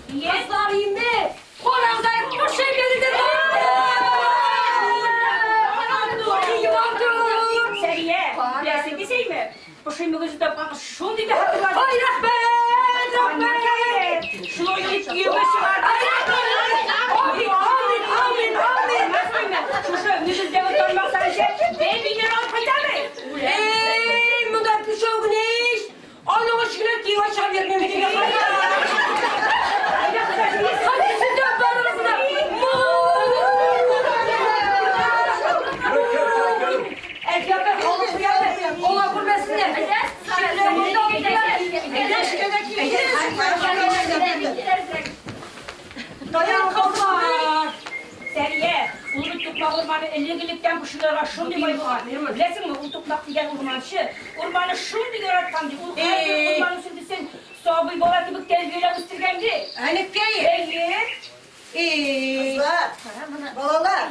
Kızlar indi. Korazayıp bu şeyleri de Seriye, bilesin bir şey mi? Bu şimdi gözü de bana şunu dedi hatırladım. Ay rahmet. Şunu oynayıp yılbaşı var. Amin. Şu nüfus devlet olmak sadece ben 1000 lira alıp kaçamayım. Ey müddet bir şey yok ne iş? Onun aşkına diye açar vermemek. Hadi siz de barınızına. Erkekler olmuş geldi. Ona kurmasınlar. Şimdi burada oldular. Dayan kızlar. Seriye, Ulutukla ormanı 50 gülükten kuşulara şunu diye var. Bilesin mi Ulutukla diyen orman şu. Ormanı şunu diye yaratkan diye. Ormanı şimdi sen soğuğu bola gibi telbiyle üstürgendi. Hani kayı? Kızlar, balalar.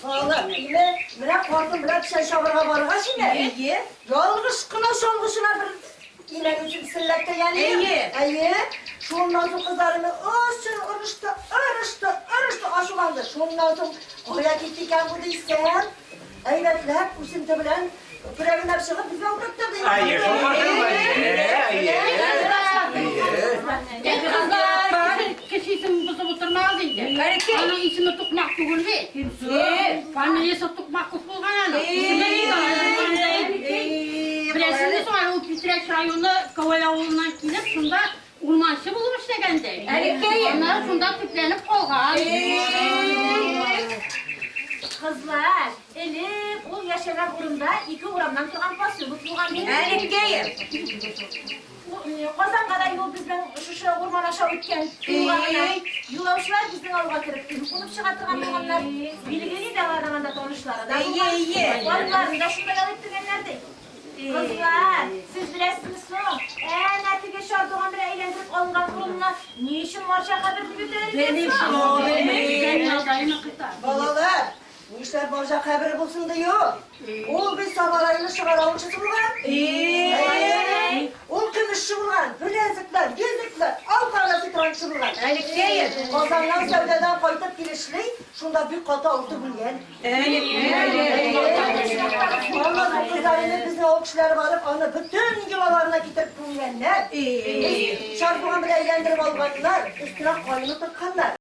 Balalar. Yine bırak korktum, bırak şey şavurga barıga şimdi. Yolguz kına solgusuna bir yine üçün sillekte yani. İyi. Şundan sonra kızlarımı örüştü, aşılandı. Şundan sonra oraya gittikken bu değilsen, eyletler, usimte bilen, Pırevin hepsini bize oturtturdu. Hayır, Kişisin buzu buturmaz idi. Ana isini tutmak bugün değil. Familiyesi tutmak kufulgan ana. Biresinde sonra o Pisreç rayonu Kavaya oğlundan gidip şunda urmanşı bulmuş degende. Onlar şunda tüplenip koğan. Kızlar, Elif, o yaşanan kurumda 2 uğramdan tuğan basıyor. Bu tuğan benim. Kazan kadar yol bizden şu orman aşağı ütken tuğanına. Yulavuşlar bizden alığa kirip gibi. Bunu çıkarttıran tuğanlar bilgili de var zamanda konuşlara. Varlarında şurada yalıp tükenlerdi. Kızlar, siz bilesiniz son. Netige şu tuğan bir eğlendirip alıngan kurumuna ne işin var şakadır gibi değil. Balalar, bu işler borca haberi bulsun diyor. O biz sabalayını çıkaralım çıkılgan. O gümüş çıkılgan, bilezikler, yüzükler, al parası kıran çıkılgan. Kazandan sevdeden koydup girişli, şunda bir kata oldu bilgen. Vallahi bu kızlarını bizim o kişiler varıp onu bütün yuvalarına gidip bilgenler. Çarpığa bile eğlendirip almaklar, üstüne koyunu tıkanlar.